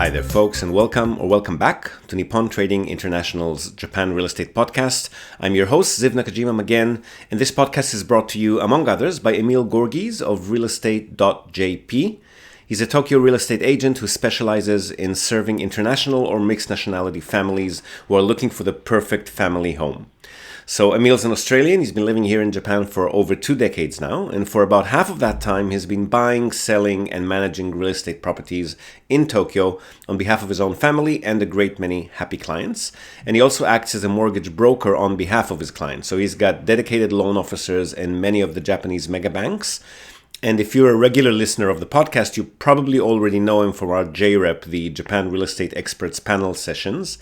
Hi there, folks, and welcome back to Nippon Trading International's Japan Real Estate Podcast. I'm your host, Ziv Nakajima again, and this podcast is brought to you, among others, by Emil Gorgis of realestate.jp. He's a Tokyo real estate agent who specializes in serving international or mixed nationality families who are looking for the perfect family home. So Emil's an Australian. He's been living here in Japan for over 2 decades now, and for about half of that time, he's been buying, selling, and managing real estate properties in Tokyo on behalf of his own family and a great many happy clients. And he also acts as a mortgage broker on behalf of his clients. So he's got dedicated loan officers in many of the Japanese mega banks. And if you're a regular listener of the podcast, you probably already know him from our JREP, the Japan Real Estate Experts Panel sessions,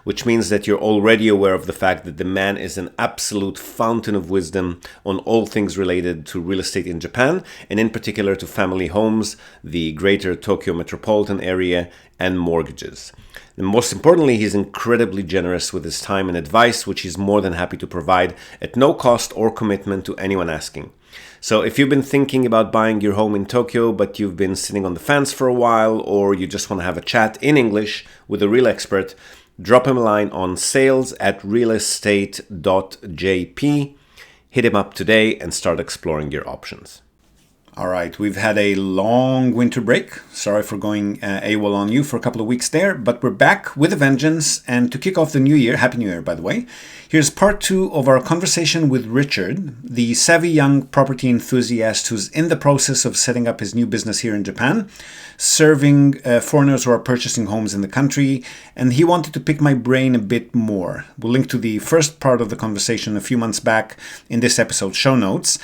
which means that you're already aware of the fact that the man is an absolute fountain of wisdom on all things related to real estate in Japan, and in particular to family homes, the greater Tokyo metropolitan area, and mortgages. And most importantly, he's incredibly generous with his time and advice, which he's more than happy to provide at no cost or commitment to anyone asking. So if you've been thinking about buying your home in Tokyo, but you've been sitting on the fence for a while, or you just want to have a chat in English with a real expert, drop him a line on sales@realestate.jp. Hit him up today and start exploring your options. All right, we've had a long winter break. Sorry for going AWOL on you for a couple of weeks there, but we're back with a vengeance. And to kick off the new year, Happy New Year, by the way, here's part 2 of our conversation with Richard, the savvy young property enthusiast who's in the process of setting up his new business here in Japan, serving foreigners who are purchasing homes in the country. And he wanted to pick my brain a bit more. We'll link to the first part of the conversation a few months back in this episode's show notes.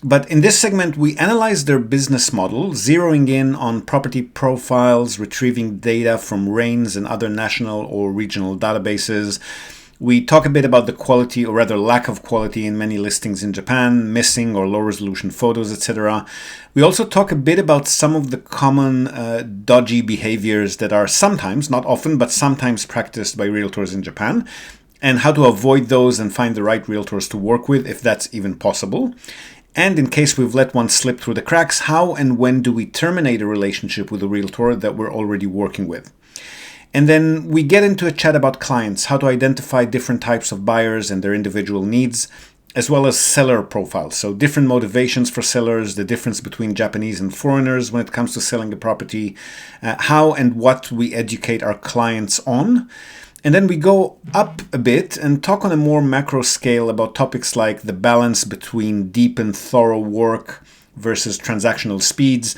But in this segment, we analyze their business model, zeroing in on property profiles, retrieving data from RAINs and other national or regional databases. We talk a bit about the quality, or rather lack of quality, in many listings in Japan, missing or low resolution photos, etc. We also talk a bit about some of the common dodgy behaviors that are sometimes, not often, but sometimes practiced by realtors in Japan, and how to avoid those and find the right realtors to work with, if that's even possible. And in case we've let one slip through the cracks, how and when do we terminate a relationship with a realtor that we're already working with? And then we get into a chat about clients, how to identify different types of buyers and their individual needs, as well as seller profiles. So different motivations for sellers, the difference between Japanese and foreigners when it comes to selling a property, how and what we educate our clients on. And then we go up a bit and talk on a more macro scale about topics like the balance between deep and thorough work versus transactional speeds,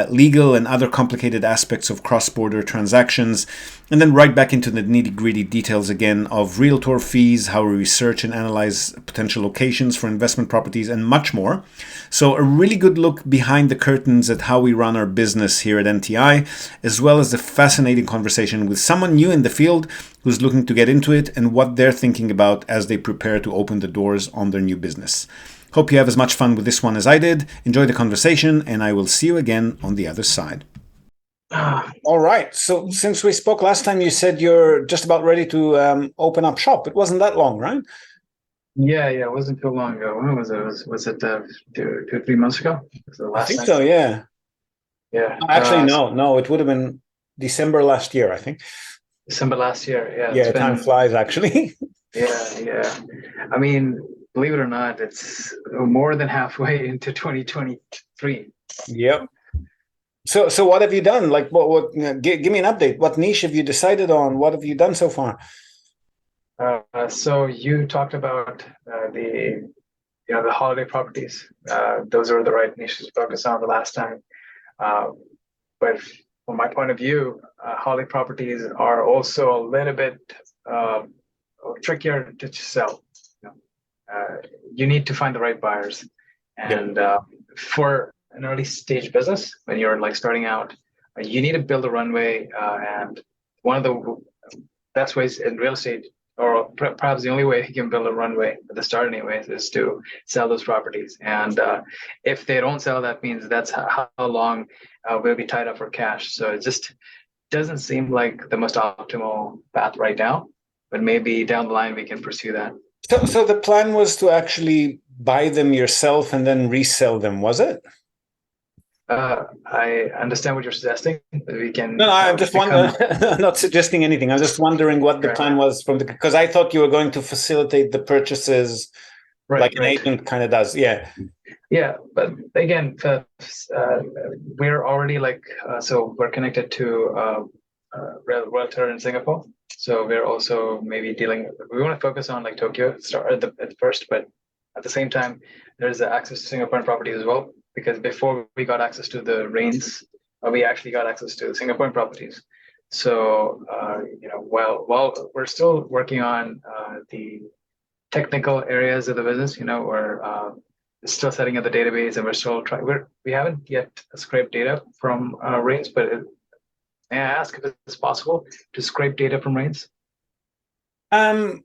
legal and other complicated aspects of cross-border transactions, and then right back into the nitty-gritty details again of realtor fees, how we research and analyze potential locations for investment properties, and much more. So a really good look behind the curtains at how we run our business here at NTI, as well as a fascinating conversation with someone new in the field who's looking to get into it and what they're thinking about as they prepare to open the doors on their new business. Hope you have as much fun with this one as I did. Enjoy the conversation, and I will see you again on the other side. All right. So since we spoke last time, you said you're just about ready to open up shop. It wasn't that long, right? Yeah, it wasn't too long ago. When was it? Was it 3 months ago? Was it the I last think time? so, yeah. Yeah. Actually, no. It would have been December last year, I think. December last year. Yeah, Yeah, time flies, actually. Yeah. I mean, believe it or not, it's more than halfway into 2023. Yep. So what have you done? Like, give me an update. What niche have you decided on? What have you done so far? So you talked about the holiday properties. Those are the right niches to focus on the last time. But from my point of view, holiday properties are also a little bit trickier to sell. You need to find the right buyers, and for an early stage business, when you're like starting out, you need to build a runway. And one of the best ways in real estate, or perhaps the only way you can build a runway at the start anyways, is to sell those properties. And if they don't sell, that means that's how long we'll be tied up for cash. So it just doesn't seem like the most optimal path right now, but maybe down the line we can pursue that. So the plan was to actually buy them yourself and then resell them, was it? I understand what you're suggesting. We can No, I'm just become wondering, not suggesting anything. I'm just wondering what the right, plan was because I thought you were going to facilitate the purchases right, like an right. agent kind of does. Yeah. Yeah, but again, we're already so we're connected to realtor in Singapore. So we're also maybe dealing. We want to focus on like Tokyo start at first, but at the same time, there's access to Singaporean properties as well. Because before we got access to the Rains, we actually got access to Singaporean properties. So while we're still working on the technical areas of the business, we're still setting up the database and we're still trying. We haven't yet scraped data from Rains, but may I ask if it's possible to scrape data from Rains? Um,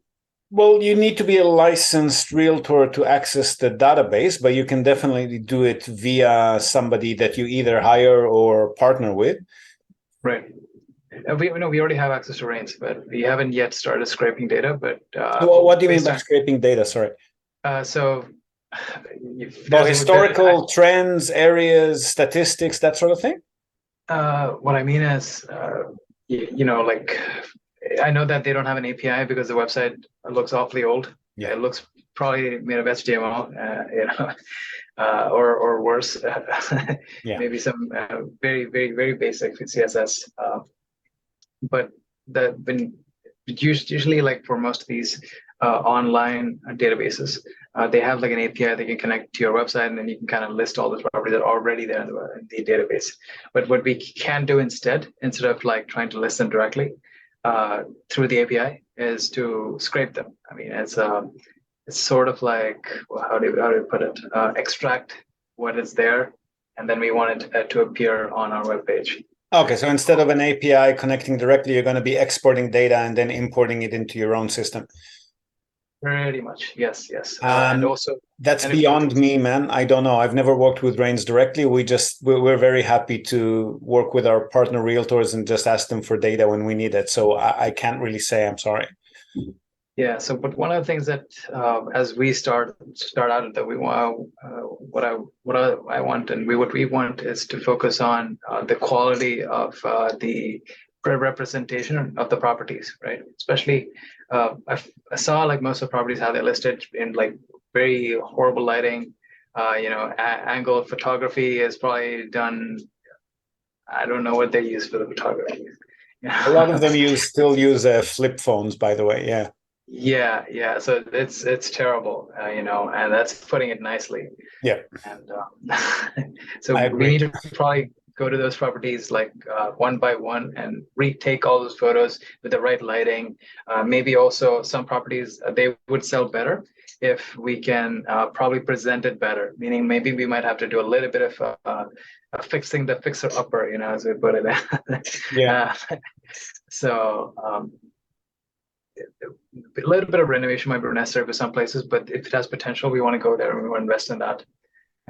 well, you need to be a licensed realtor to access the database, but you can definitely do it via somebody that you either hire or partner with. Right. We already have access to Rains, but we haven't yet started scraping data. But So what do you mean based by on scraping data? Sorry. so Well, there's historical trends, areas, statistics, that sort of thing? what I mean is like I know that they don't have an API because the website looks awfully old. Yeah. It looks probably made of HTML, or worse, Yeah. maybe some very very very basic CSS. But when usually like for most of these online databases, they have like an API that can connect to your website, and then you can kind of list all the properties that are already there in the database. But what we can do instead of like trying to list them directly through the API, is to scrape them. I mean, it's sort of like, well, how do you put it? Extract what is there, and then we want it to appear on our webpage. Okay, so instead of an API connecting directly, you're going to be exporting data and then importing it into your own system. Pretty much, yes, yes. And also, That's and beyond me, man. I don't know. I've never worked with Rains directly. We're very happy to work with our partner realtors and just ask them for data when we need it. So I can't really say. I'm sorry. yeah. So, but one of the things that as we start out that we want, what I want, and what we want is to focus on the quality of the representation of the properties, right? Especially, I saw like most of the properties how they're listed in like very horrible lighting. Angle photography is probably done. I don't know what they use for the photography. A lot of them still use flip phones, by the way. Yeah. Yeah, yeah. So it's terrible, and that's putting it nicely. Yeah. And so I we agree. need to probably go to those properties like one by one and retake all those photos with the right lighting. Maybe also some properties they would sell better if we can probably present it better. Meaning maybe we might have to do a little bit of fixing the fixer upper, as we put it. Yeah. So a little bit of renovation might be necessary for some places, but if it has potential, we want to go there and we want to invest in that.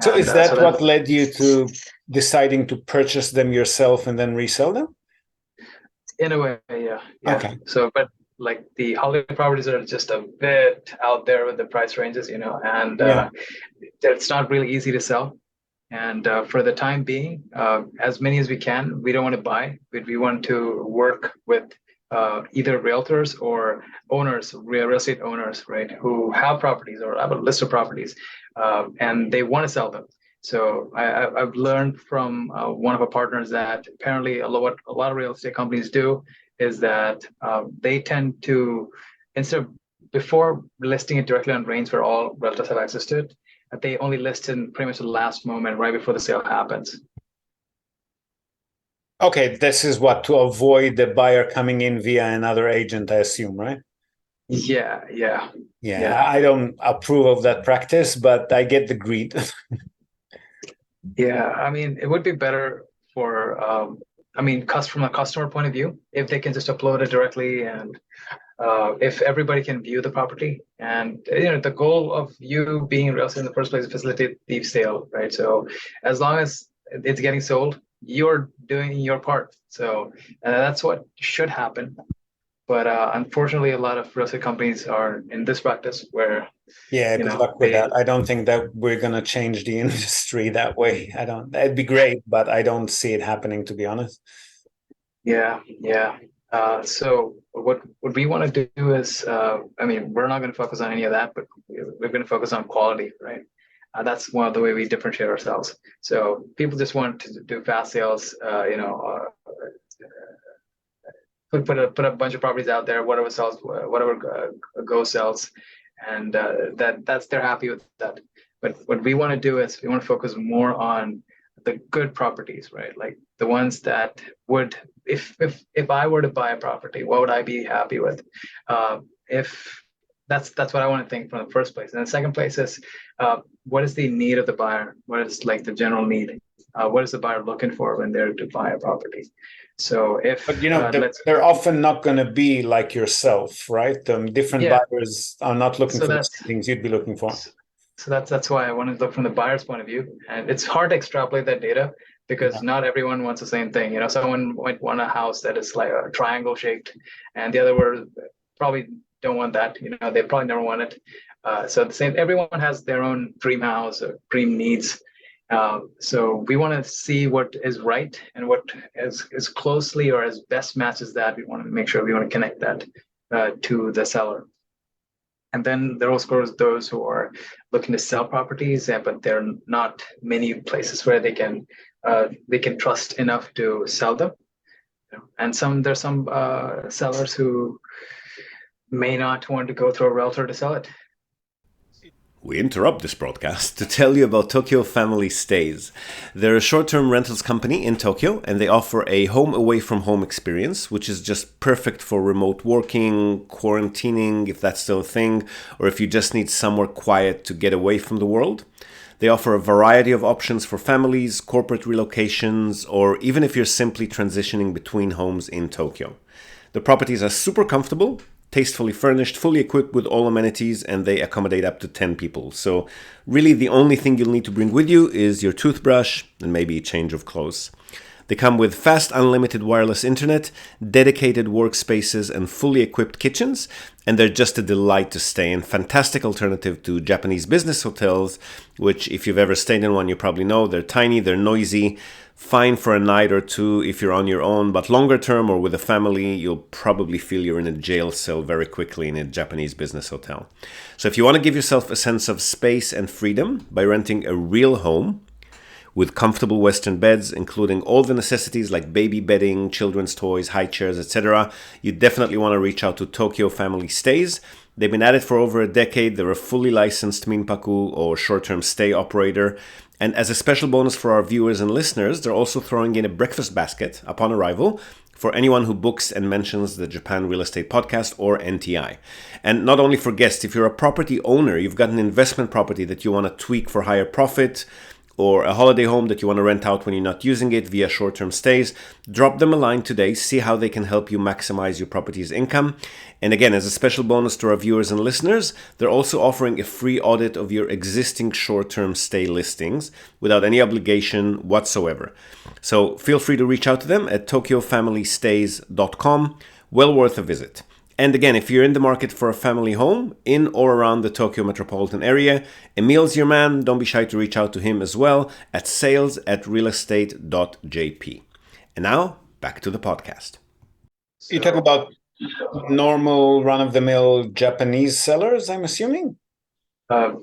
So And is that then, what led you to deciding to purchase them yourself and then resell them? in a way, yeah, yeah. Okay. So, but like the holiday properties are just a bit out there with the price ranges, and Yeah. it's not really easy to sell. And for the time being, as many as we can, we don't want to buy, but we want to work with either realtors or owners, real estate owners, right, who have properties or have a list of properties, and they want to sell them. So I've learned from one of our partners that apparently what a lot of real estate companies do is that they tend to, instead of before listing it directly on Rains where all realtors have access to it, they only list in pretty much the last moment right before the sale happens. Okay, this is what to avoid the buyer coming in via another agent, I assume, right? Yeah, yeah, Yeah, yeah, I don't approve of that practice, but I get the greed. yeah. I mean, it would be better for, from a customer point of view, if they can just upload it directly, and if everybody can view the property. And the goal of you being in real estate in the first place is facilitate the sale, right? So as long as it's getting sold, you're doing your part. So that's what should happen. But unfortunately, a lot of real estate companies are in this practice where, Yeah, you good know, luck with they, that. I don't think that we're gonna change the industry that way. I don't. It'd be great, but I don't see it happening, to be honest. yeah, yeah. So what we want to do is, I mean, we're not going to focus on any of that, but we're going to focus on quality, right? That's one of the way we differentiate ourselves. So people just want to do fast sales, put a bunch of properties out there, whatever sells, whatever go sells, and that's they're happy with that. But what we want to do is we want to focus more on the good properties, right? Like the ones that would, if I were to buy a property, what would I be happy with? If that's what I want to think from the first place. And the second place is, what is the need of the buyer? What is like the general need? What is the buyer looking for when they're to buy a property? So But if let's they're often not going to be like yourself, right? Different yeah, buyers are not looking so for the that's same things you'd be looking for. so that's why I want to look from the buyer's point of view, and it's hard to extrapolate that data because Yeah. not everyone wants the same thing. You know, someone might want a house that is like a triangle shaped, and the other word probably don't want that. You know, they probably never want it. So the same, everyone has their own dream house or dream needs. So we want to see what is right and what is closely or as best matches that. We want to make sure we want to connect that to the seller. And then there are also those who are looking to sell properties, but there are not many places where they can trust enough to sell them. And there's some sellers who may not want to go through a realtor to sell it. We interrupt this broadcast to tell you about Tokyo Family Stays. They're a short-term rentals company in Tokyo, and they offer a home away from home experience, which is just perfect for remote working, quarantining, if that's still a thing, or if you just need somewhere quiet to get away from the world. They offer a variety of options for families, corporate relocations, or even if you're simply transitioning between homes in Tokyo. The properties are super comfortable, tastefully furnished, fully equipped with all amenities, and they accommodate up to 10 people. So really the only thing you'll need to bring with you is your toothbrush and maybe a change of clothes. They come with fast unlimited wireless internet, dedicated workspaces, and fully equipped kitchens, and they're just a delight to stay in. Fantastic alternative to Japanese business hotels, which if you've ever stayed in one, you probably know they're tiny, they're noisy, fine for a night or two if you're on your own, but longer term or with a family, you'll probably feel you're in a jail cell very quickly in a Japanese business hotel. So if you want to give yourself a sense of space and freedom by renting a real home with comfortable Western beds, including all the necessities like baby bedding, children's toys, high chairs, etc., you definitely want to reach out to Tokyo Family Stays. They've been at it for over a decade. They're a fully licensed minpaku or short-term stay operator. And as a special bonus for our viewers and listeners, they're also throwing in a breakfast basket upon arrival for anyone who books and mentions the Japan Real Estate Podcast or NTI. And not only for guests, if you're a property owner, you've got an investment property that you want to tweak for higher profit, or a holiday home that you want to rent out when you're not using it via short-term stays, drop them a line today, see how they can help you maximize your property's income. And again, as a special bonus to our viewers and listeners, they're also offering a free audit of your existing short-term stay listings without any obligation whatsoever. So feel free to reach out to them at tokyofamilystays.com. Well worth a visit. And again, if you're in the market for a family home in or around the Tokyo metropolitan area, Emil's your man. Don't be shy to reach out to him as well at sales@realestate.jp. And now, back to the podcast. You talk about normal run-of-the-mill Japanese sellers, I'm assuming? I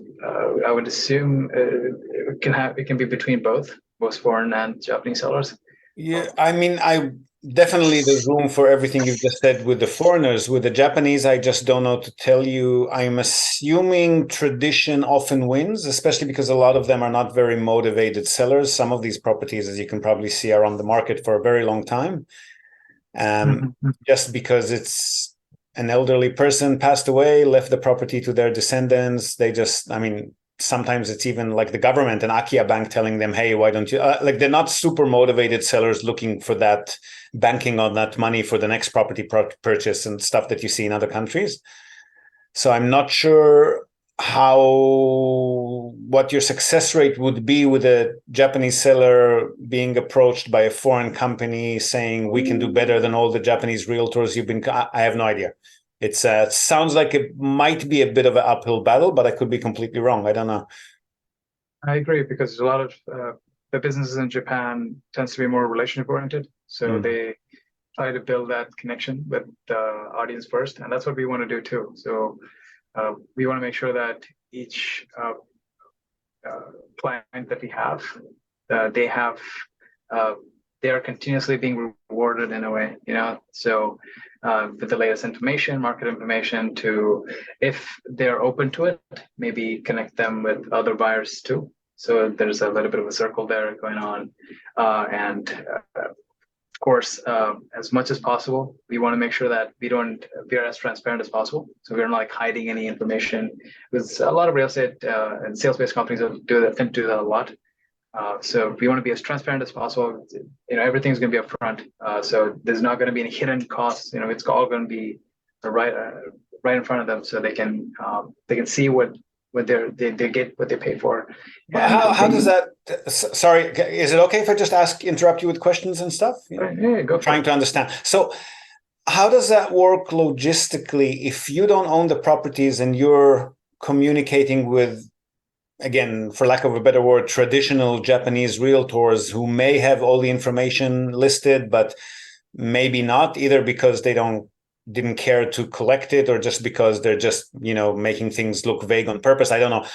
would assume it can be between both foreign and Japanese sellers. Yeah, I mean, definitely there's room for everything you've just said with the foreigners. With the Japanese, I just don't know to tell you. I'm assuming tradition often wins, especially because a lot of them are not very motivated sellers. Some of these properties, as you can probably see, are on the market for a very long time. Just because it's an elderly person passed away, left the property to their descendants. Sometimes it's even like the government and Akia Bank telling them, hey, why don't you, they're not super motivated sellers looking for that, banking on that money for the next property purchase and stuff that you see in other countries. So I'm not sure what your success rate would be with a Japanese seller being approached by a foreign company saying we can do better than all the Japanese realtors you've been. I have no idea. It sounds like it might be a bit of an uphill battle, but I could be completely wrong. I don't know. I agree, because a lot of the businesses in Japan tends to be more relationship oriented. So they try to build that connection with the audience first, and that's what we want to do too. So we want to make sure that each client that we have, they have they are continuously being rewarded in a way, So with the latest information, market information, to, if they're open to it, maybe connect them with other buyers too. So there's a little bit of a circle there going on, and of course, as much as possible, we want to make sure that we are as transparent as possible. So we're not like hiding any information. Because a lot of real estate and sales-based companies tend to do that a lot. So we want to be as transparent as possible. Everything's going to be upfront. So there's not going to be any hidden costs. It's all going to be right in front of them, so they can see what they get, what they pay for. But how does that? Sorry, is it okay if I just interrupt you with questions and stuff? Yeah, go. Trying to understand. So, how does that work logistically if you don't own the properties and you're communicating with, again, for lack of a better word, traditional Japanese realtors who may have all the information listed, but maybe not, either because they didn't care to collect it, or just because they're just making things look vague on purpose? I don't know.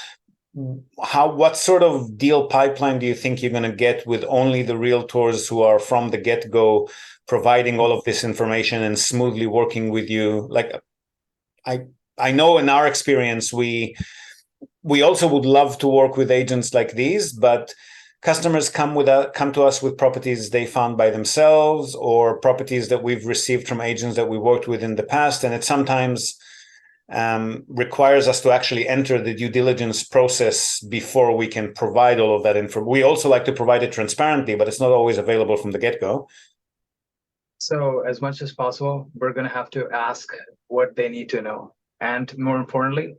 What sort of deal pipeline do you think you're going to get with only the realtors who are from the get-go providing all of this information and smoothly working with you? Like, I know in our experience, we also would love to work with agents like these, but customers come to us with properties they found by themselves, or properties that we've received from agents that we worked with in the past, and it sometimes requires us to actually enter the due diligence process before we can provide all of that info. We also like to provide it transparently, but it's not always available from the get-go. So as much as possible, we're going to have to ask what they need to know. And more importantly,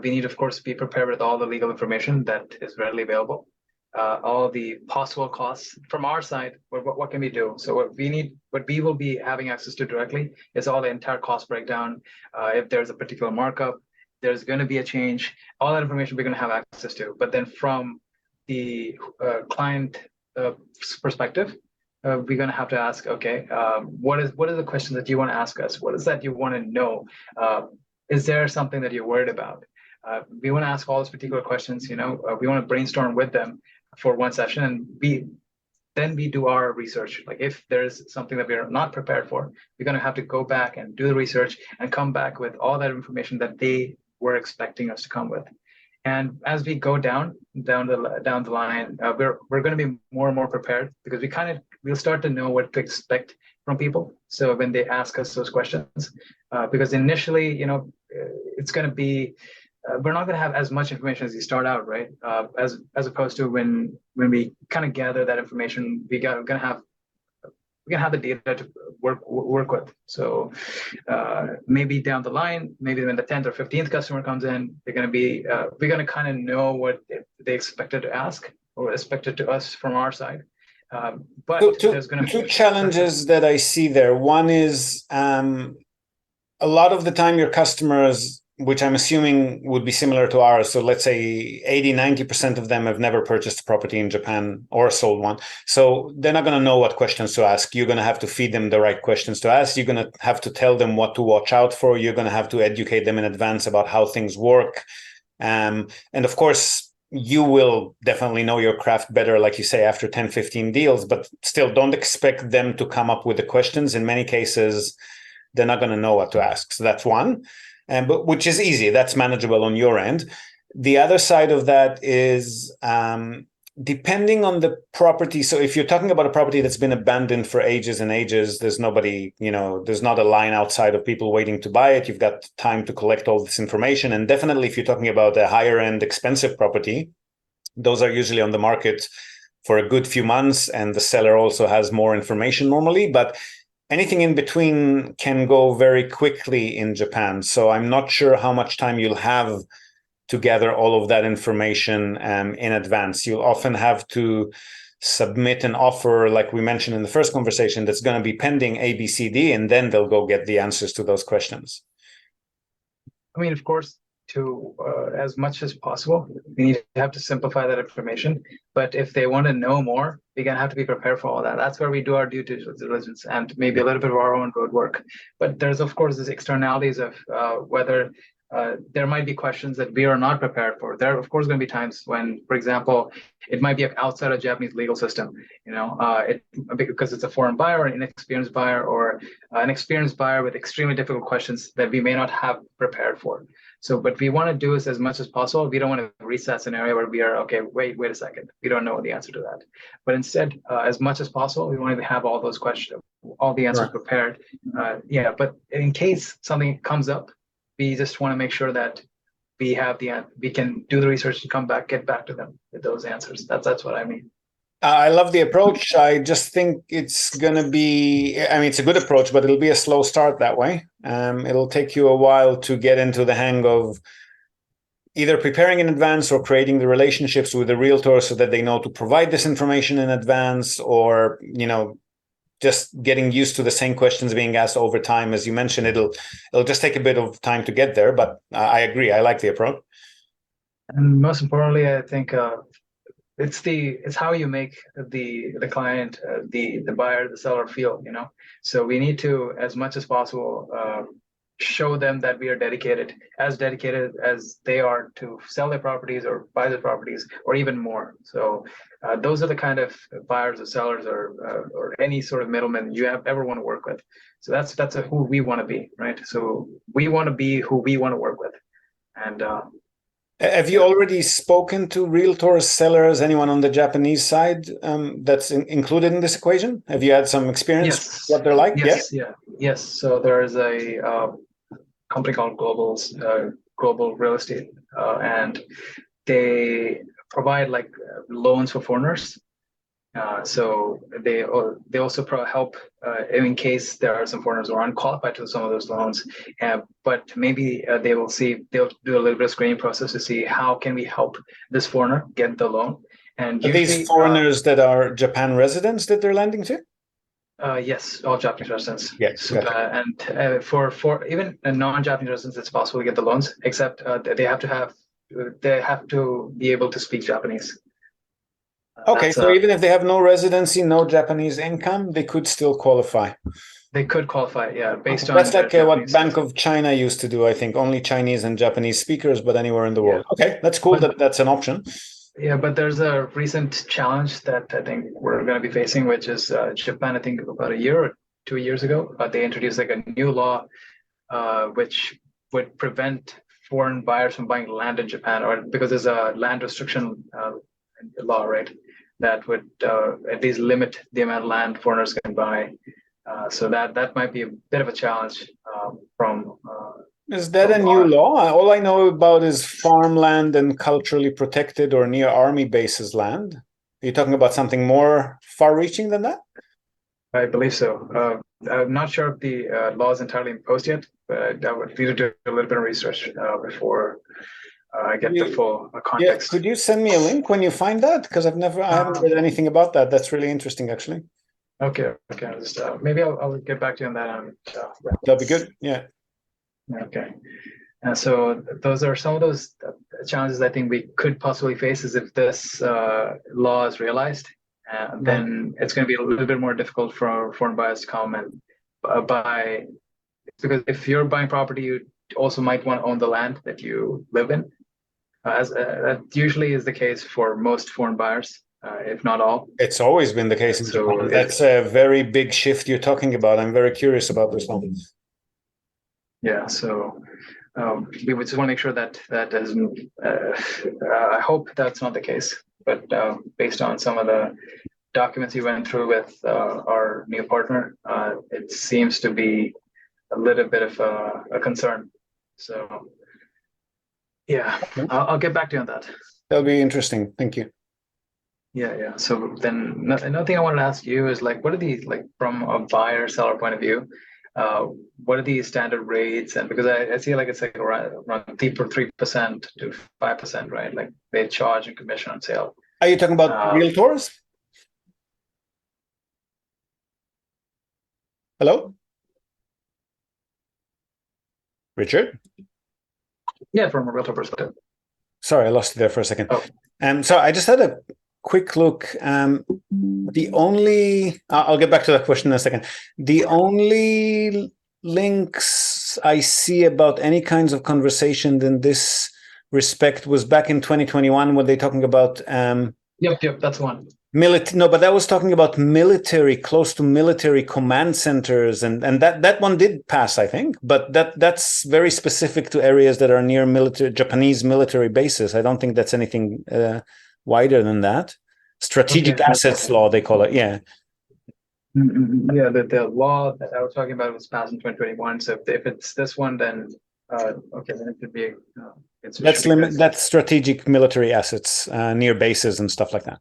we need, of course, be prepared with all the legal information that is readily available. All the possible costs from our side. What can we do? So what we will be having access to directly is all the entire cost breakdown. If there's a particular markup, there's going to be a change. All that information we're going to have access to. But then from the client perspective, we're going to have to ask, okay, what are the questions that you want to ask us? What is that you want to know? Is there something that you're worried about? We want to ask all those particular questions. We want to brainstorm with them for one session, and we do our research. Like, if there's something that we're not prepared for, we're going to have to go back and do the research and come back with all that information that they were expecting us to come with. And as we go down the line, we're going to be more and more prepared, because we'll start to know what to expect from people. So when they ask us those questions, because initially, it's going to be, we're not going to have as much information as you start out, right? As opposed to when we kind of gather that information, we're going to have the data to work with. So maybe down the line, maybe when the 10th or 15th customer comes in, we're going to kind of know what they expected to ask or expected to us from our side. But there's going to be two challenges that I see there. One is a lot of the time your customers, which I'm assuming would be similar to ours, so let's say 80-90% of them have never purchased a property in Japan or sold one. So they're not going to know what questions to ask. You're going to have to feed them the right questions to ask. You're going to have to tell them what to watch out for. You're going to have to educate them in advance about how things work. And of course, you will definitely know your craft better, like you say, after 10, 15 deals, but still don't expect them to come up with the questions. In many cases, they're not going to know what to ask. So that's one. But which is easy, that's manageable on your end. The other side of that is depending on the property. So if you're talking about a property that's been abandoned for ages and ages, there's nobody, there's not a line outside of people waiting to buy it. You've got time to collect all this information. And definitely if you're talking about a higher end expensive property, those are usually on the market for a good few months, and the seller also has more information normally. But anything in between can go very quickly in Japan. So I'm not sure how much time you'll have to gather all of that information in advance. You'll often have to submit an offer, like we mentioned in the first conversation, that's going to be pending A, B, C, D, and then they'll go get the answers to those questions. I mean, of course, to as much as possible, we need to have to simplify that information. But if they want to know more, we're gonna have to be prepared for all that. That's where we do our due diligence and maybe a little bit of our own road work. But there's of course these externalities of whether there might be questions that we are not prepared for. There are, of course, going to be times when, for example, it might be outside of Japanese legal system, because it's a foreign buyer or an inexperienced buyer or an experienced buyer with extremely difficult questions that we may not have prepared for. So what we want to do is as much as possible, we don't want to reach that scenario where we are, okay, wait a second, we don't know the answer to that. But instead, as much as possible, we want to have all those questions, all the answers prepared. But in case something comes up, we just want to make sure that we can do the research and get back to them with those answers. That's what I mean. I love the approach. I just think it's going to be, I mean, it's a good approach, but it'll be a slow start that way. It'll take you a while to get into the hang of either preparing in advance or creating the relationships with the realtor so that they know to provide this information in advance, or, just getting used to the same questions being asked over time. As you mentioned, it'll just take a bit of time to get there, but I agree. I like the approach. And most importantly, I think it's how you make the client, the buyer, the seller feel. So we need to, as much as possible, show them that we are dedicated as they are to sell their properties or buy their properties, or even more. So those are the kind of buyers or sellers or any sort of middleman you ever want to work with. So that's who we want to be, right? So we want to be who we want to work with. And have you already spoken to realtors, sellers, anyone on the Japanese side that's included in this equation? Have you had some experience? Yes. What they're like? Yes. So there is a company called Global Real Estate, and they provide like loans for foreigners. So they also help in case there are some foreigners who are unqualified to some of those loans. But maybe they'll do a little bit of screening process to see how can we help this foreigner get the loan. And are usually, these foreigners that are Japan residents that they're lending to? Yes, all Japanese residents. Yes, So, and for even non-Japanese residents, it's possible to get the loans, except they have to be able to speak Japanese. Okay, so even if they have no residency, no Japanese income, they could still qualify. They could qualify, yeah, based on. That's like what Bank of China used to do, I think. Only Chinese and Japanese speakers, but anywhere in the world. Okay, that's cool. That's an option. Yeah, but there's a recent challenge that I think we're going to be facing, which is Japan. I think about a year or 2 years ago, they introduced like a new law, which would prevent foreign buyers from buying land in Japan, or because there's a land restriction law, right? That would at least limit the amount of land foreigners can buy. So that might be a bit of a challenge from. Is that a new law? All I know about is farmland and culturally protected or near army bases land. Are you talking about something more far-reaching than that? I believe so. I'm not sure if the law is entirely imposed yet, but I would need to do a little bit of research before I get the full context. Yeah, could you send me a link when you find that? Because I haven't read anything about that. That's really interesting, actually. Okay. Just, maybe I'll get back to you on that. That'd be good. Yeah. Okay. So those are some of those challenges I think we could possibly face is if this law is realized, then it's going to be a little bit more difficult for foreign buyers to come and buy. Because if you're buying property, you also might want to own the land that you live in. As that usually is the case for most foreign buyers, if not all. It's always been the case in Japan. That's a very big shift you're talking about. I'm very curious about this one. Yeah, so we would just want to make sure that isn't. I hope that's not the case, but based on some of the documents you went through with our new partner, it seems to be a little bit of a concern. So, yeah, I'll get back to you on that. That'll be interesting. Thank you. Yeah. So then another thing I wanted to ask you is like, what are these like from a buyer seller point of view? what are the standard rates? And because I see like it's like around 3% to 5%, right? Like they charge and commission on sale. Are you talking about realtors? Hello? Richard? Yeah, from a realtor perspective. Sorry, I lost you there for a second. Oh. So I just had a quick look. I'll get back to that question in a second. The only links I see about any kinds of conversation in this respect was back in 2021 when they're talking about Yep, that's one. No, but that was talking about military, close to military command centers, and that one did pass, I think. But that's very specific to areas that are near Japanese military bases. I don't think that's anything wider than that. Strategic assets law, they call it. Yeah. Yeah, the law that I was talking about was passed in 2021. So if it's this one, then okay, then it could be. That's strategic military assets near bases and stuff like that.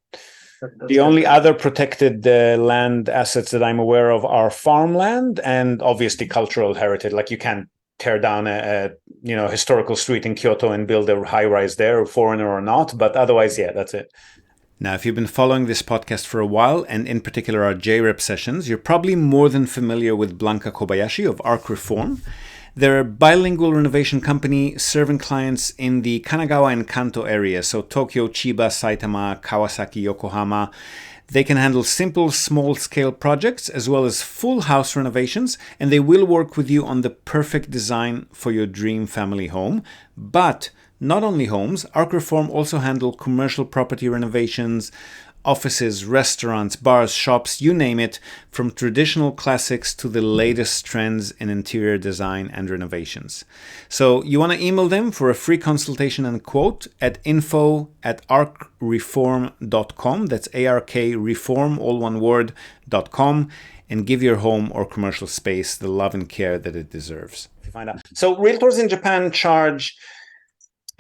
The only other protected land assets that I'm aware of are farmland and obviously cultural heritage. Like you can't tear down a historical street in Kyoto and build a high rise there, foreigner or not. But otherwise, yeah, that's it. Now, if you've been following this podcast for a while, and in particular our JREP sessions, you're probably more than familiar with Blanca Kobayashi of Arc Reform. They're a bilingual renovation company serving clients in the Kanagawa and Kanto area, so Tokyo, Chiba, Saitama, Kawasaki, Yokohama. They can handle simple, small-scale projects as well as full house renovations, and they will work with you on the perfect design for your dream family home. But not only homes, Arc Reform also handle commercial property renovations, offices, restaurants, bars, shops, you name it, from traditional classics to the latest trends in interior design and renovations. So you want to email them for a free consultation and quote at info@arcreform.com. That's ARK reform, all one word, .com, and give your home or commercial space the love and care that it deserves. Find out. So realtors in Japan charge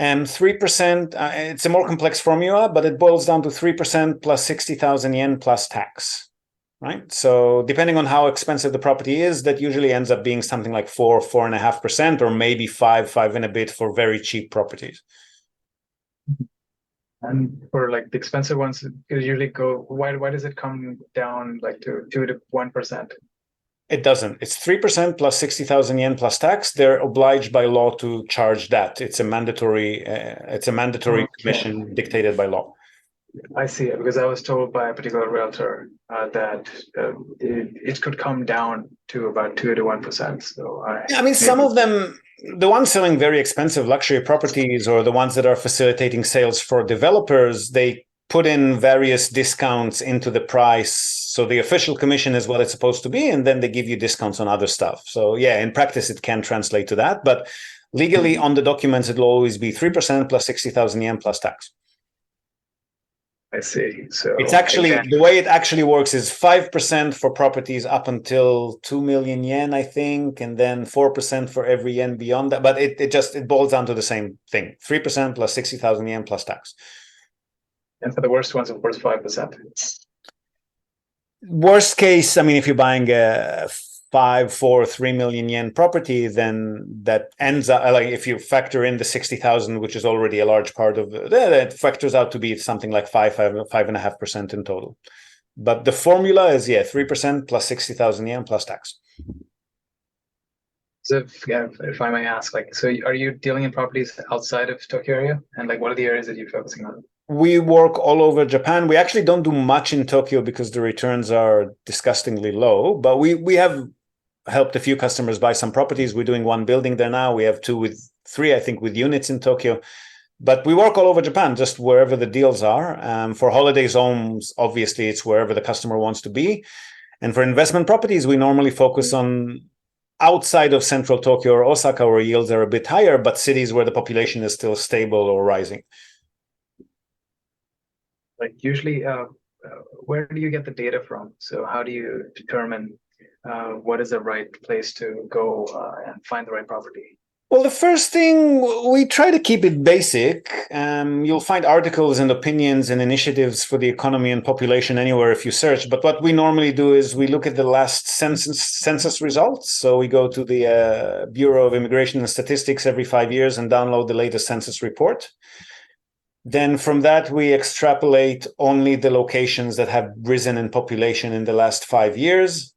3%. It's a more complex formula, but it boils down to 3% plus 60,000 yen plus tax, right? So depending on how expensive the property is, that usually ends up being something like 4.5%, or maybe 5 and a bit for very cheap properties. And for like the expensive ones, it usually go. Why does it come down like to 2 to 1%? It doesn't. It's 3% plus 60,000 yen plus tax. They're obliged by law to charge that. It's a mandatory. Commission dictated by law. I see it, because I was told by a particular realtor that it could come down to about 2 to 1%. So some of them, the ones selling very expensive luxury properties or the ones that are facilitating sales for developers, they put in various discounts into the price. So the official commission is what it's supposed to be, and then they give you discounts on other stuff. So yeah, in practice, it can translate to that. But legally, on the documents, it'll always be 3% plus 60,000 yen plus tax. I see. So it's actually, the way it actually works is 5% for properties up until 2 million yen, I think, and then 4% for every yen beyond that. But it boils down to the same thing: 3% plus 60,000 yen plus tax. And for the worst ones, of course, 5%. Worst case, if you're buying a 3 million yen property, then that ends up, like, if you factor in the 60,000, which is already a large part of that, factors out to be something like 5.5% in total. But the formula is 3% plus 60,000 yen plus tax. So if I may ask, so are you dealing in properties outside of Tokyo area, and what are the areas that you're focusing on? We work all over Japan. We actually don't do much in Tokyo because the returns are disgustingly low, but we have helped a few customers buy some properties. We're doing one building there now. We have three, I think, with units in Tokyo. But we work all over Japan, just wherever the deals are. For holidays homes, obviously, it's wherever the customer wants to be. And for investment properties, we normally focus on outside of central Tokyo or Osaka, where yields are a bit higher, but cities where the population is still stable or rising. Usually, where do you get the data from? So how do you determine what is the right place to go and find the right property? Well, the first thing, we try to keep it basic. You'll find articles and opinions and initiatives for the economy and population anywhere if you search. But what we normally do is we look at the last census results. So we go to the Bureau of Immigration and Statistics every 5 years and download the latest census report. Then from that, we extrapolate only the locations that have risen in population in the last 5 years.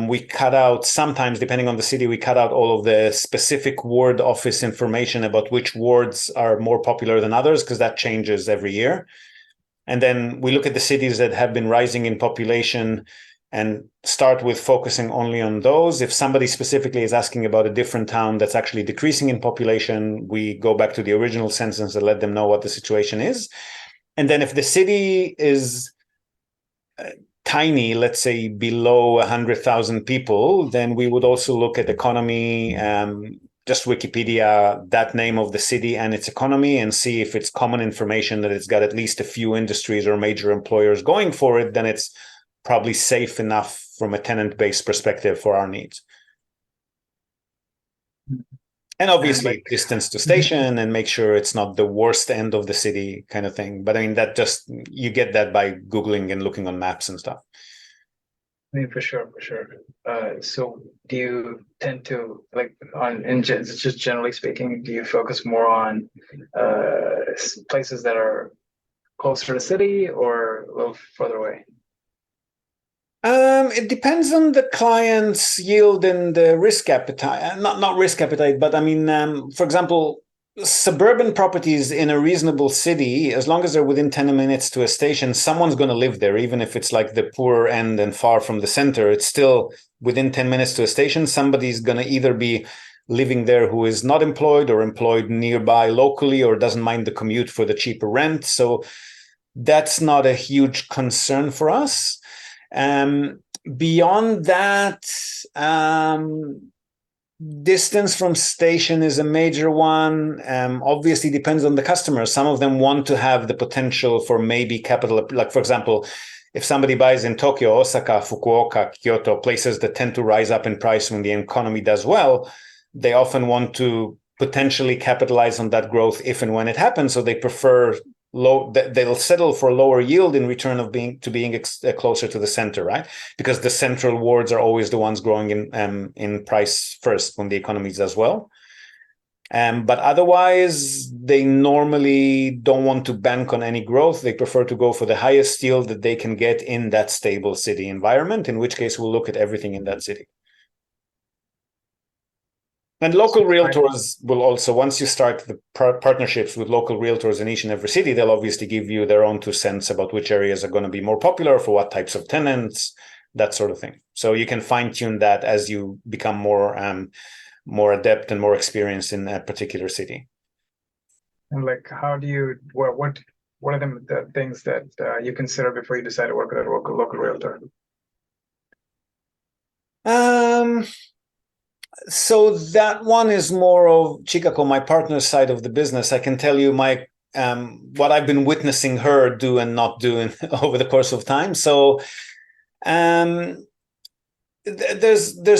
We cut out, sometimes depending on the city, we cut out all of the specific ward office information about which wards are more popular than others, because that changes every year. And then we look at the cities that have been rising in population and start with focusing only on those. If somebody specifically is asking about a different town that's actually decreasing in population, we go back to the original census and let them know what the situation is. And then if the city is tiny, let's say below 100,000 people, then we would also look at economy, just Wikipedia, that name of the city and its economy, and see if it's common information that it's got at least a few industries or major employers going for it, then it's probably safe enough from a tenant-based perspective for our needs. And obviously distance to station and make sure it's not the worst end of the city kind of thing. But I mean, that just, you get that by Googling and looking on maps and stuff. I mean, for sure. So do you tend to, like, just generally speaking, do you focus more on places that are closer to the city or a little further away? It depends on the client's yield and the risk appetite. Not risk appetite, but I mean, for example, suburban properties in a reasonable city, as long as they're within 10 minutes to a station, someone's going to live there, even if it's like the poor end and far from the center. It's still within 10 minutes to a station. Somebody's going to either be living there who is not employed or employed nearby locally or doesn't mind the commute for the cheaper rent. So that's not a huge concern for us. Beyond that, distance from station is a major one. Obviously depends on the customer. Some of them want to have the potential for maybe capital, like for example, if somebody buys in Tokyo, Osaka, Fukuoka, Kyoto, places that tend to rise up in price when the economy does well, they often want to potentially capitalize on that growth if and when it happens. So they prefer they'll settle for lower yield in return of being closer to the center, right? Because the central wards are always the ones growing in price first when the economy does well. But otherwise, they normally don't want to bank on any growth. They prefer to go for the highest yield that they can get in that stable city environment, in which case we'll look at everything in that city. And local realtors will also, once you start the partnerships with local realtors in each and every city, they'll obviously give you their own 2 cents about which areas are going to be more popular for what types of tenants, that sort of thing. So you can fine tune that as you become more adept and more experienced in a particular city. And like, how do you, what are the things that you consider before you decide to work with a local realtor? So that one is more of Chikako, my partner's side of the business. I can tell you my what I've been witnessing her do and not do over the course of time. So there's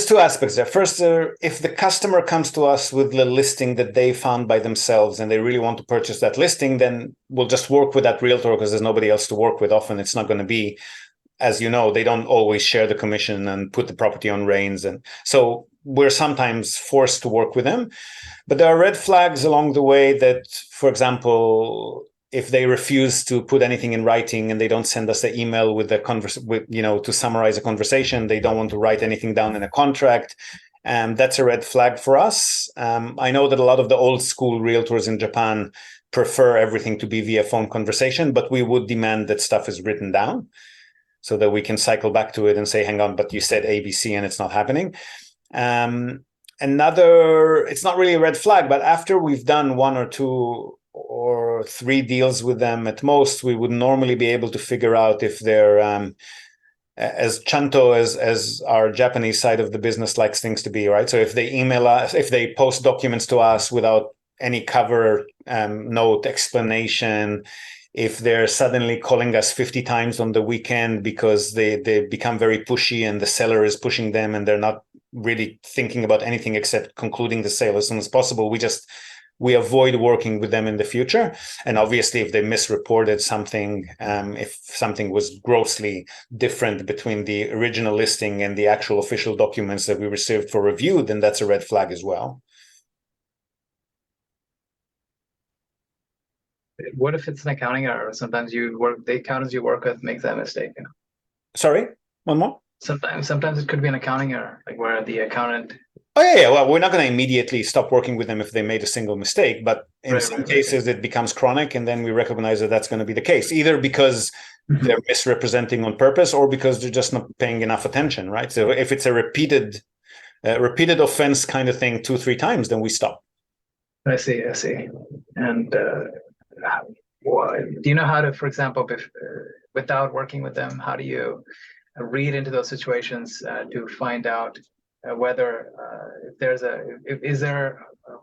2 aspects there. First, if the customer comes to us with the listing that they found by themselves and they really want to purchase that listing, then we'll just work with that realtor because there's nobody else to work with. Often it's not going to be, as you know, they don't always share the commission and put the property on reins. And so we're sometimes forced to work with them. But there are red flags along the way that, for example, if they refuse to put anything in writing and they don't send us an email with the to summarize a conversation, they don't want to write anything down in a contract. That's a red flag for us. I know that a lot of the old school realtors in Japan prefer everything to be via phone conversation, but we would demand that stuff is written down so that we can cycle back to it and say, hang on, but you said ABC and it's not happening. It's not really a red flag, but after we've done 1 or 2 or 3 deals with them at most, we would normally be able to figure out if they're as chanto as our Japanese side of the business likes things to be, right? So if they email us, if they post documents to us without any cover note explanation, if they're suddenly calling us 50 times on the weekend because they become very pushy and the seller is pushing them and they're not really thinking about anything except concluding the sale as soon as possible. We avoid working with them in the future. And obviously, if they misreported something, if something was grossly different between the original listing and the actual official documents that we received for review, then that's a red flag as well. What if it's an accounting error? Sometimes the accountants you work with make that mistake. Sorry, one more. Sometimes it could be an accounting error, like where the accountant. Oh yeah. Well, we're not going to immediately stop working with them if they made a single mistake, but in some cases it becomes chronic, and then we recognize that that's going to be the case, either because they're misrepresenting on purpose or because they're just not paying enough attention, right? So if it's a repeated offense kind of thing 2-3 times, then we stop. I see. And do you know how to, for example, without working with them, how do you read into those situations to find out whether is there an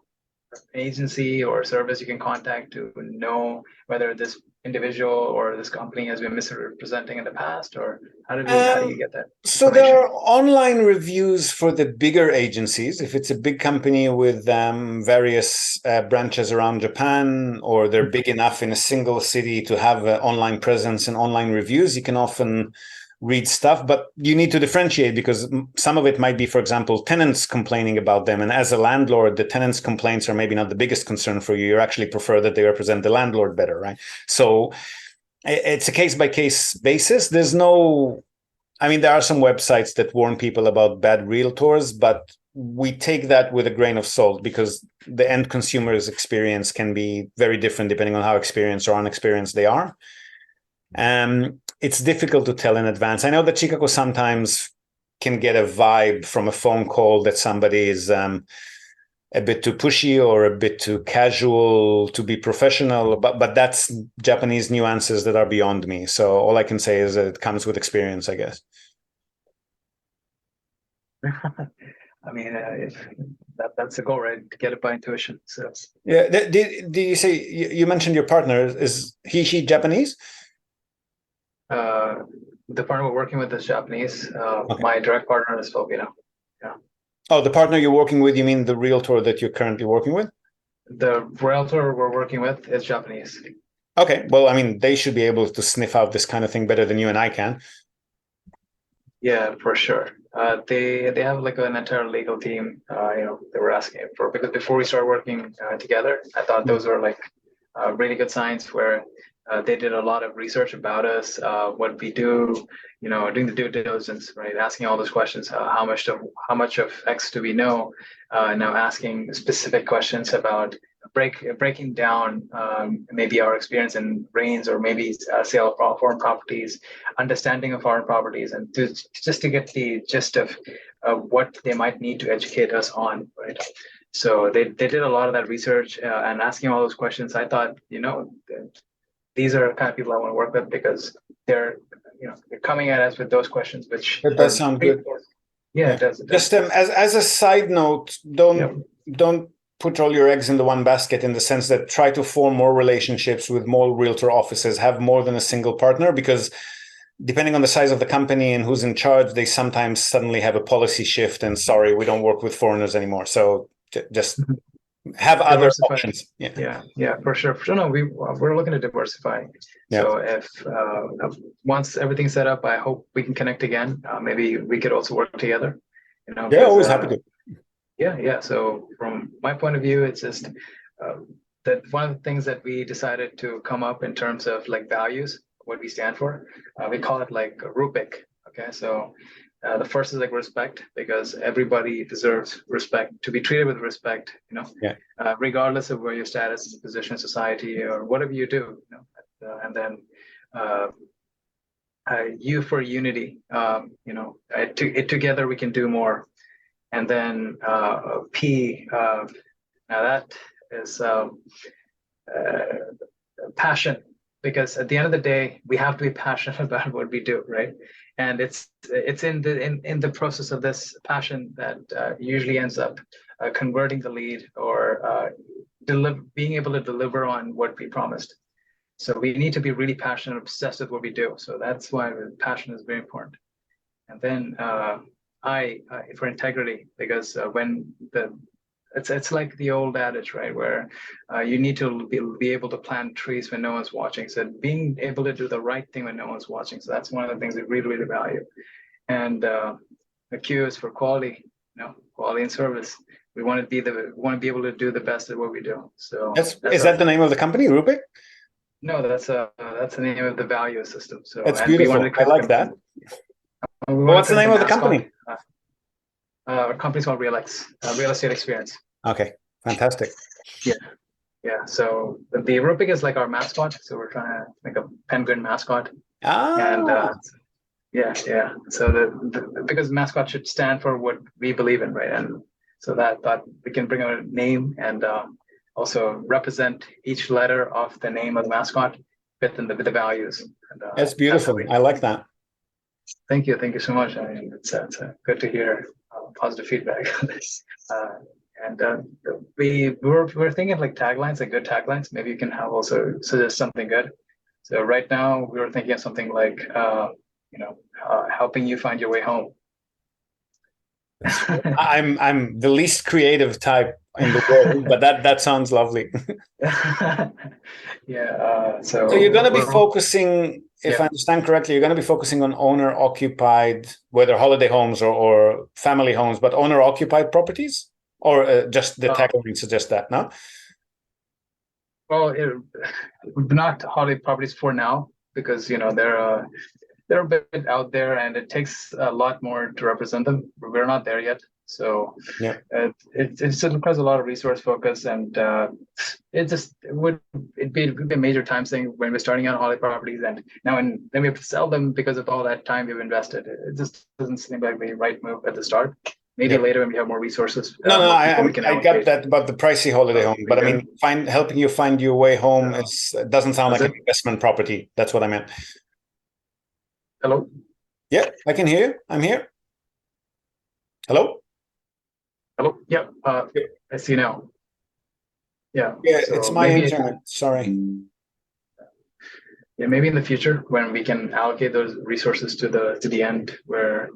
agency or service you can contact to know whether this individual or this company has been misrepresenting in the past, or how do you get that? So there are online reviews for the bigger agencies. If it's a big company with various branches around Japan, or they're big enough in a single city to have an online presence and online reviews, you can often read stuff, but you need to differentiate, because some of it might be, for example, tenants complaining about them. And as a landlord, the tenants' complaints are maybe not the biggest concern for you. You actually prefer that they represent the landlord better, right? So it's a case-by-case basis. There are some websites that warn people about bad realtors, but we take that with a grain of salt, because the end consumer's experience can be very different depending on how experienced or unexperienced they are. It's difficult to tell in advance. I know that Chicago sometimes can get a vibe from a phone call that somebody is a bit too pushy or a bit too casual to be professional, but that's Japanese nuances that are beyond me. So all I can say is that it comes with experience, I guess. I mean, that's the goal, right? To get it by intuition. So yeah. Did you say you mentioned your partner? Is he Japanese? The partner we're working with is Japanese. Okay. My direct partner is Filipino. Yeah. Oh, the partner you're working with, you mean the realtor that you're currently working with? The realtor we're working with is Japanese. Okay. Well, I mean, they should be able to sniff out this kind of thing better than you and I can. Yeah, for sure. They have like an entire legal team. They were asking for, because before we started working together, I thought those were like really good signs where they did a lot of research about us, what we do, doing the due diligence, right? Asking all those questions, how much of X do we know? Now asking specific questions about breaking down maybe our experience in REINs, or maybe sale of foreign properties, understanding of foreign properties, and just to get the gist of what they might need to educate us on, right? So they did a lot of that research and asking all those questions. I thought, these are the kind of people I want to work with, because they're coming at us with those questions, which that does sound good. Yeah, it does. Just as a side note, don't put all your eggs in the one basket, in the sense that try to form more relationships with more realtor offices, have more than a single partner, because depending on the size of the company and who's in charge, they sometimes suddenly have a policy shift and sorry, we don't work with foreigners anymore. So just have other options. Yeah, for sure. No, we're looking to diversify. Yeah. So if once everything's set up, I hope we can connect again. Maybe we could also work together. Yeah, always happy to. Yeah. So from my point of view, it's just that one of the things that we decided to come up in terms of like values, what we stand for, we call it like a rubric. Okay, so the first is like respect, because everybody deserves respect, to be treated with respect, regardless of where your status is, position in society, or whatever you do. And then U for unity. Together we can do more. And then P. Now that is passion, because at the end of the day, we have to be passionate about what we do, right? And it's in the process of this passion that usually ends up converting the lead, or being able to deliver on what we promised. So we need to be really passionate, obsessed with what we do. So that's why passion is very important. And then eye for integrity, because when it's like the old adage, right, where you need to be able to plant trees when no one's watching. So being able to do the right thing when no one's watching. So that's one of the things we really, really value. And the Q is for quality, quality and service. We want to be able to do the best at what we do. So is that the name of the company, Rubik? No, that's the name of the value system. So that's beautiful. I like that. What's the name of the company? Our company's called RealX, Real Estate Experience. Okay, fantastic. Yeah. So the Rubik is like our mascot. So we're trying to make a penguin mascot. And yeah. So because mascot should stand for what we believe in, right? And so that we can bring a name and also represent each letter of the name of the mascot within the values. And, that's beautiful. I like that. Thank you so much. I mean, it's good to hear positive feedback on this. And we're thinking like taglines, like good taglines. Maybe you can also suggest something good. So right now we were thinking of something like helping you find your way home. I'm the least creative type in the world, but that sounds lovely. Yeah. So you're going to be focusing, if I understand correctly, you're going to be focusing on owner-occupied, whether holiday homes or family homes, but owner-occupied properties, or just the tagline suggests that, no? Well, not holiday properties for now, because they're a bit out there, and it takes a lot more to represent them. We're not there yet, so it requires a lot of resource focus, and it would be a major time thing when we're starting out holiday properties, and then we have to sell them because of all that time we've invested. It just doesn't seem like the right move at the start. Maybe later when we have more resources. I got that about the pricey holiday home, but I mean, helping you find your way home doesn't sound like an investment property. That's what I meant. Hello? Yeah, I can hear you. I'm here. Hello? Hello? Yeah, I see now. Yeah. Yeah, so it's my internet. Sorry. Yeah, maybe in the future when we can allocate those resources to the end where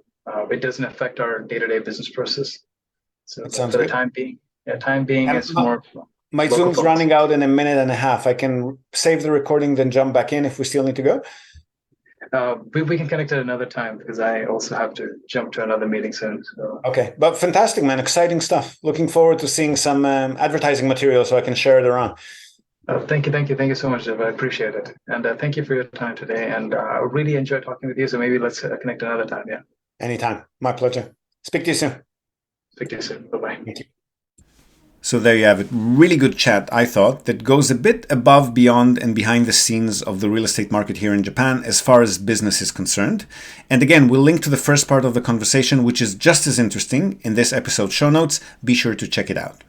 it doesn't affect our day-to-day business process. So for the time being, it's more. My Zoom's running out in a minute and a half. I can save the recording, then jump back in if we still need to go. We can connect at another time because I also have to jump to another meeting soon. So. Okay, but fantastic, man. Exciting stuff. Looking forward to seeing some advertising material so I can share it around. Thank you so much, Jeff. I appreciate it. And thank you for your time today. And I really enjoyed talking with you. So maybe let's connect another time. Yeah. Anytime. My pleasure. Speak to you soon. Speak to you soon. Bye-bye. Thank you. So there you have it. Really good chat, I thought, that goes a bit above, beyond, and behind the scenes of the real estate market here in Japan as far as business is concerned. And again, we'll link to the first part of the conversation, which is just as interesting, in this episode's show notes. Be sure to check it out.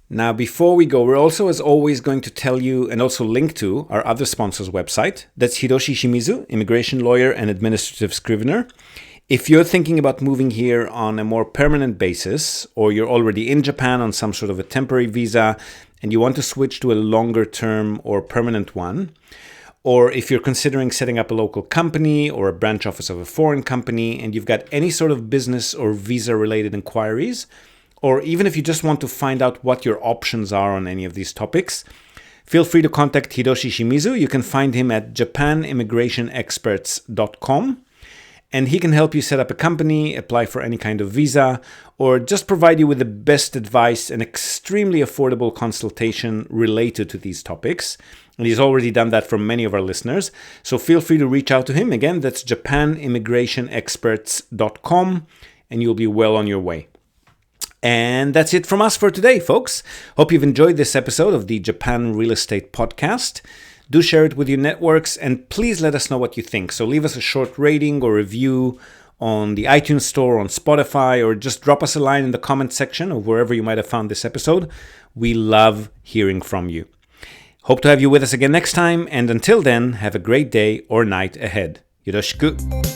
Now, before we go, we're also, as always, going to tell you and also link to our other sponsor's website. That's Hiroshi Shimizu, immigration lawyer and administrative scrivener. If you're thinking about moving here on a more permanent basis, or you're already in Japan on some sort of a temporary visa and you want to switch to a longer term or permanent one, or if you're considering setting up a local company or a branch office of a foreign company and you've got any sort of business or visa related inquiries, or even if you just want to find out what your options are on any of these topics, feel free to contact Hiroshi Shimizu. You can find him at japanimmigrationexperts.com. And he can help you set up a company, apply for any kind of visa, or just provide you with the best advice and extremely affordable consultation related to these topics. And he's already done that for many of our listeners. So feel free to reach out to him. Again, that's japanimmigrationexperts.com, and you'll be well on your way. And that's it from us for today, folks. Hope you've enjoyed this episode of the Japan Real Estate Podcast. Do share it with your networks, and please let us know what you think. So leave us a short rating or review on the iTunes Store, on Spotify, or just drop us a line in the comment section of wherever you might have found this episode. We love hearing from you. Hope to have you with us again next time, and until then, have a great day or night ahead. Yoroshiku.